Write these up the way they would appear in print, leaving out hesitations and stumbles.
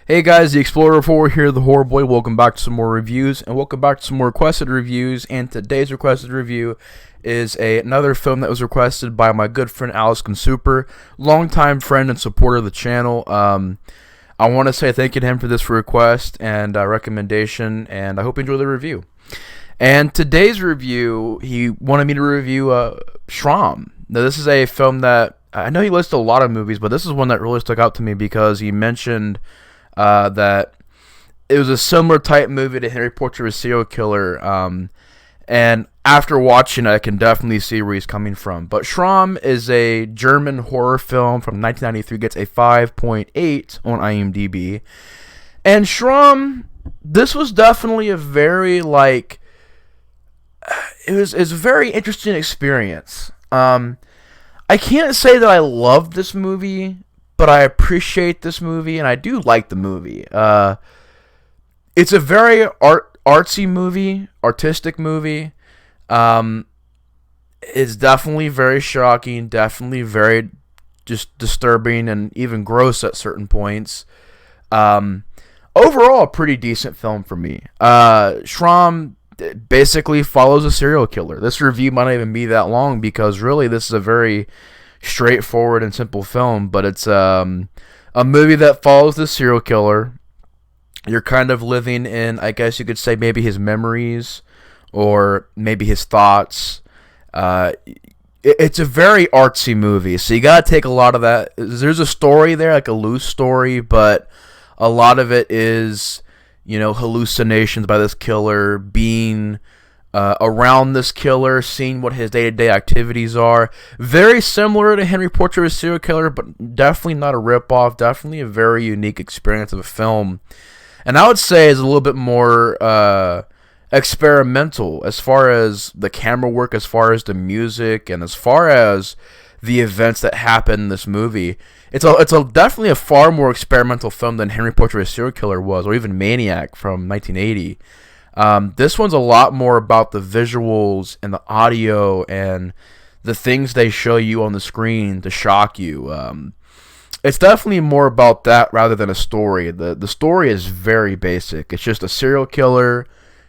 Hey guys, the Explorer 4 here, the Horror Boy. Welcome back to some more reviews, and welcome back to some more requested reviews. And today's requested review is another film that was requested by my good friend AlkisenSuper, longtime friend and supporter of the channel. I want to say thank you to him for this request and recommendation, and I hope you enjoy the review. And today's review, he wanted me to review Schramm. Now, this is a film that I know he listed a lot of movies, but this is one that really stuck out to me because he mentioned that it was a similar type movie to Henry Portrait of a Serial Killer, and after watching it, I can definitely see where he's coming from. But Schramm is a German horror film from 1993, gets a 5.8 on IMDb. And Schramm, this was definitely a very, it was a very interesting experience. I can't say that I loved this movie, but I appreciate this movie, and I do like the movie. It's a very artsy movie, artistic movie. It's definitely very shocking, definitely very just disturbing and even gross at certain points. Overall, a pretty decent film for me. Schramm basically follows a serial killer. This review might not even be that long because really this is a very straightforward and simple film, but it's a movie that follows the serial killer. You're kind of living in, I guess you could say, maybe his memories or maybe his thoughts. It's a very artsy movie, so you gotta take a lot of that. There's a story there, like a loose story, but a lot of it is, hallucinations by this killer, being around this killer, seeing what his day-to-day activities are. Very similar to Henry Portrait of a Serial Killer, but definitely not a ripoff. Definitely a very unique experience of a film. And I would say is a little bit more experimental as far as the camera work, as far as the music, and as far as the events that happen in this movie. It's definitely a far more experimental film than Henry Portrait of a Serial Killer was, or even Maniac from 1980. This one's a lot more about the visuals and the audio and the things they show you on the screen to shock you. It's definitely more about that rather than a story. The story is very basic. It's just a serial killer.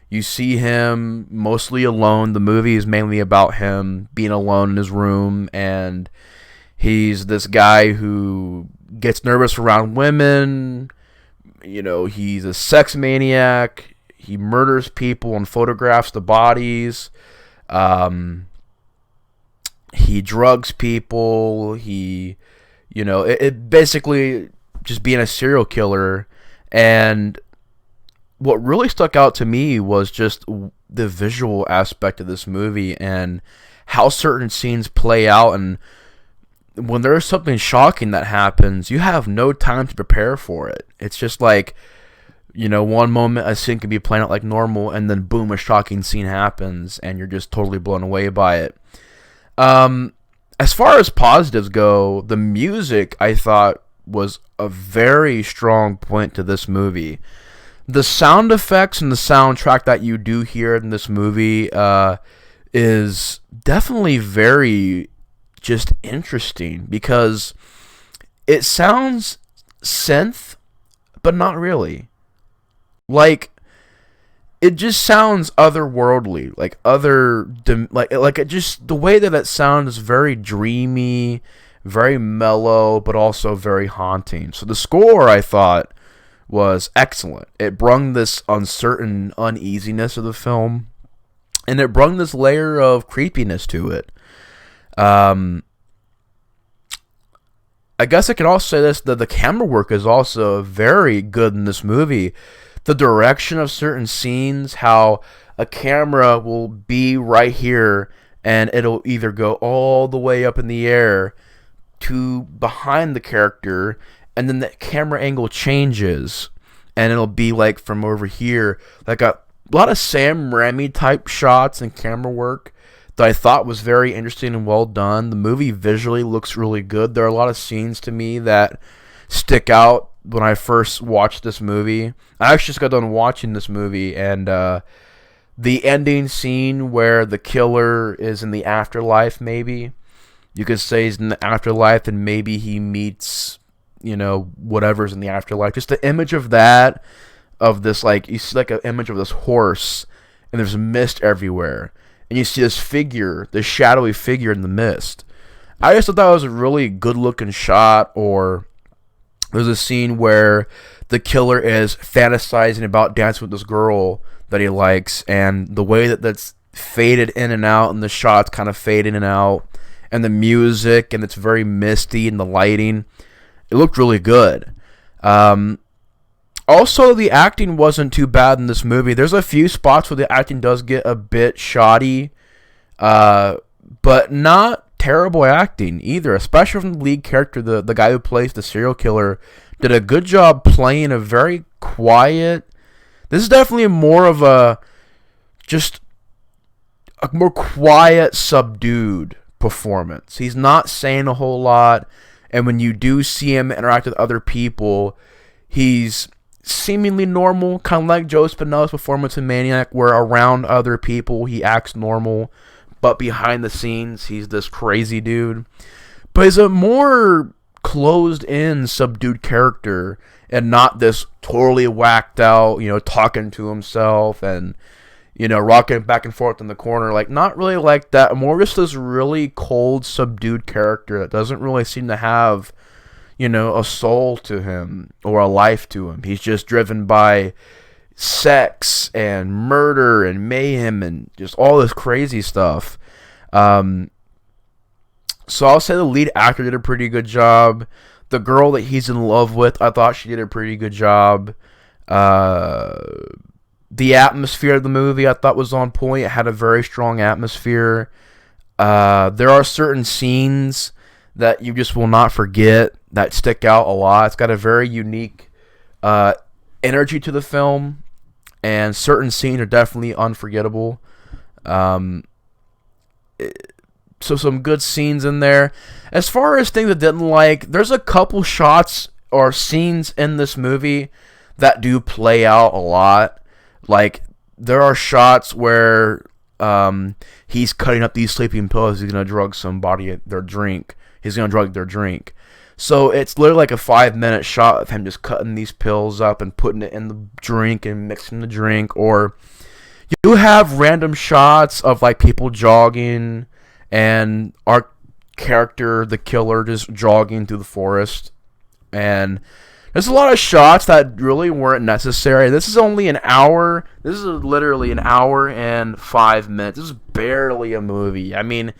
You see him mostly alone. The movie is mainly about him being alone in his room, and he's this guy who gets nervous around women. He's a sex maniac. He murders people and photographs the bodies. He drugs people. It basically just being a serial killer. And what really stuck out to me was just the visual aspect of this movie and how certain scenes play out. And when there's something shocking that happens, you have no time to prepare for it. It's just like, one moment a scene can be playing out like normal, and then boom, a shocking scene happens, and you're just totally blown away by it. As far as positives go, the music, I thought, was a very strong point to this movie. The sound effects and the soundtrack that you do hear in this movie is definitely very just interesting because it sounds synth, but not really. It just sounds otherworldly, it just, the way that it sounds is very dreamy, very mellow, but also very haunting. So the score, I thought, was excellent. It brung this uncertain uneasiness of the film, and it brung this layer of creepiness to it. I guess I can also say this, that the camera work is also very good in this movie. The direction of certain scenes, how a camera will be right here and it'll either go all the way up in the air to behind the character, and then the camera angle changes and it'll be like from over here. Like a lot of Sam Raimi type shots and camera work that I thought was very interesting and well done. The movie visually looks really good. There are a lot of scenes to me that stick out when I first watched this movie. I actually just got done watching this movie, and the ending scene where the killer is in the afterlife, maybe you could say he's in the afterlife, and maybe he meets whatever's in the afterlife. Just the image of that, of this, like, you see like an image of this horse, and there's mist everywhere, and you see this figure, this shadowy figure in the mist. I just thought that was a really good looking shot. Or there's a scene where the killer is fantasizing about dancing with this girl that he likes, and the way that's faded in and out, and the shots kind of fade in and out, and the music, and it's very misty, and the lighting, it looked really good. Also, the acting wasn't too bad in this movie. There's a few spots where the acting does get a bit shoddy, but not terrible acting either, especially from the lead character. The guy who plays the serial killer did a good job playing a very quiet. This is definitely more of a more quiet, subdued performance. He's not saying a whole lot, and when you do see him interact with other people, he's seemingly normal, kind of like Joe Spinell's performance in Maniac, where around other people he acts normal, but behind the scenes he's this crazy dude. But he's a more closed-in, subdued character, and not this totally whacked out, talking to himself and, rocking back and forth in the corner. Like, not really like that. More just this really cold, subdued character that doesn't really seem to have, a soul to him or a life to him. He's just driven by sex and murder and mayhem and just all this crazy stuff. So I'll say the lead actor did a pretty good job. The girl that he's in love with, I thought she did a pretty good job. The atmosphere of the movie I thought was on point. It had a very strong atmosphere. There are certain scenes that you just will not forget that stick out a lot. It's got a very unique energy to the film, and certain scenes are definitely unforgettable. So some good scenes in there. As far as things I didn't like, there's a couple shots or scenes in this movie that do play out a lot. Like, there are shots where he's cutting up these sleeping pills. He's going to drug somebody their drink. He's going to drug their drink. So it's literally like a 5-minute shot of him just cutting these pills up and putting it in the drink and mixing the drink. Or you have random shots of like people jogging and our character, the killer, just jogging through the forest. And there's a lot of shots that really weren't necessary. This is only an hour. This is literally an hour and 5 minutes. This is barely a movie. I mean,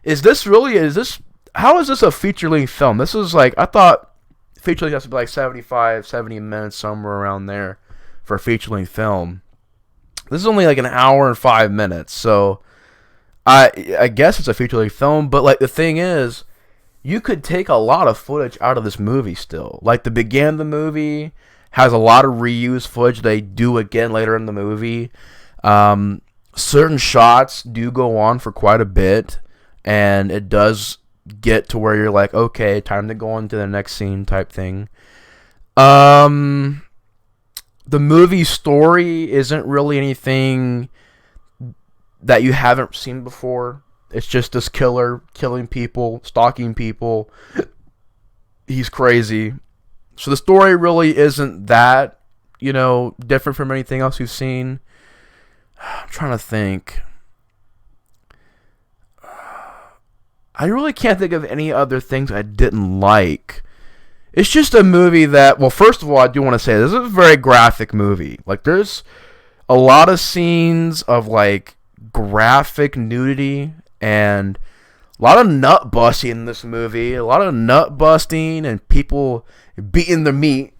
how is this a feature-length film? This is like, I thought feature-length has to be like 75, 70 minutes, somewhere around there for a feature-length film. This is only like an hour and 5 minutes, so I guess it's a feature-length film, but like the thing is, you could take a lot of footage out of this movie still. Like, the beginning of the movie has a lot of reused footage they do again later in the movie. Certain shots do go on for quite a bit, and it does get to where you're like, okay, time to go on to the next scene type thing. The movie story isn't really anything that you haven't seen before. It's just this killer killing people, stalking people. He's crazy. So the story really isn't that, different from anything else you've seen. I'm trying to think. I really can't think of any other things I didn't like. It's just a movie that, well, first of all, I do want to say this is a very graphic movie. Like, there's a lot of scenes of, like, graphic nudity and a lot of nut busting in this movie. A lot of nut busting and people beating the meat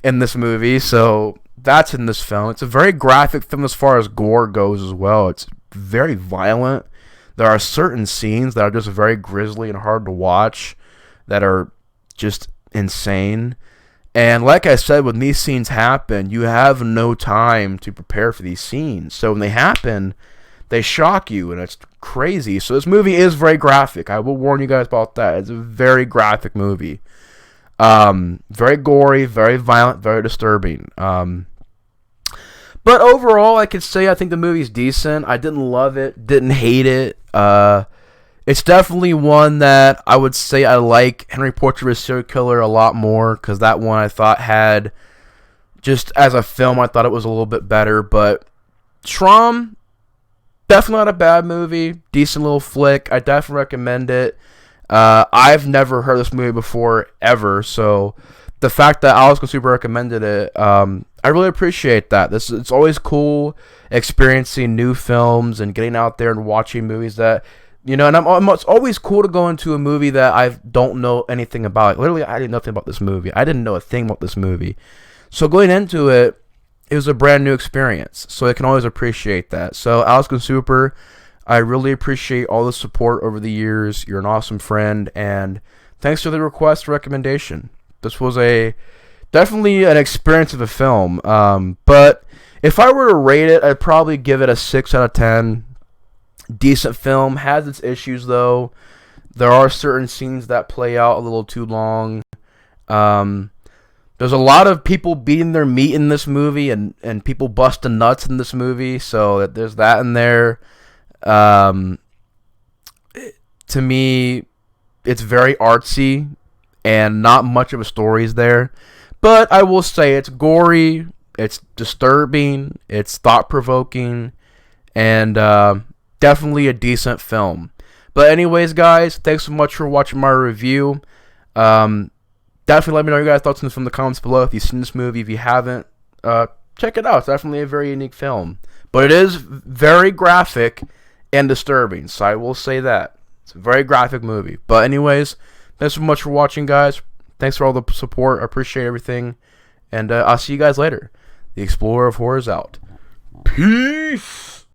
in this movie. So that's in this film. It's a very graphic film as far as gore goes as well. It's very violent. There are certain scenes that are just very grisly and hard to watch that are just insane. And like I said, when these scenes happen, you have no time to prepare for these scenes. So when they happen, they shock you, and it's crazy. So this movie is very graphic. I will warn you guys about that. It's a very graphic movie. Very gory, very violent, very disturbing. But overall, I could say I think the movie's decent. I didn't love it, didn't hate it. It's definitely one that I would say I like Henry Portrait of a Serial Killer a lot more, because that one I thought had, just as a film, I thought it was a little bit better. But Schramm, definitely not a bad movie. Decent little flick. I definitely recommend it. I've never heard this movie before, ever. So the fact that AlkisenSuper recommended it, I really appreciate that. It's always cool experiencing new films and getting out there and watching movies that, and it's always cool to go into a movie that I don't know anything about. Like, literally, I didn't know nothing about this movie. I didn't know a thing about this movie. So going into it, it was a brand new experience. So I can always appreciate that. So AlkisenSuper, I really appreciate all the support over the years. You're an awesome friend, and thanks for the request recommendation. This was definitely an experience of a film. But if I were to rate it, I'd probably give it a 6 out of 10. Decent film. Has its issues, though. There are certain scenes that play out a little too long. There's a lot of people beating their meat in this movie, and people busting nuts in this movie, so there's that in there. To me, it's very artsy, and not much of a story is there. But I will say it's gory, it's disturbing, it's thought-provoking, and definitely a decent film. But anyways, guys, thanks so much for watching my review. Definitely let me know your guys' thoughts on this from the comments below. If you've seen this movie, if you haven't, check it out. It's definitely a very unique film. But it is very graphic and disturbing, so I will say that. It's a very graphic movie. But anyways, thanks so much for watching, guys. Thanks for all the support. I appreciate everything. And I'll see you guys later. The Explorer of Horror is out. Peace!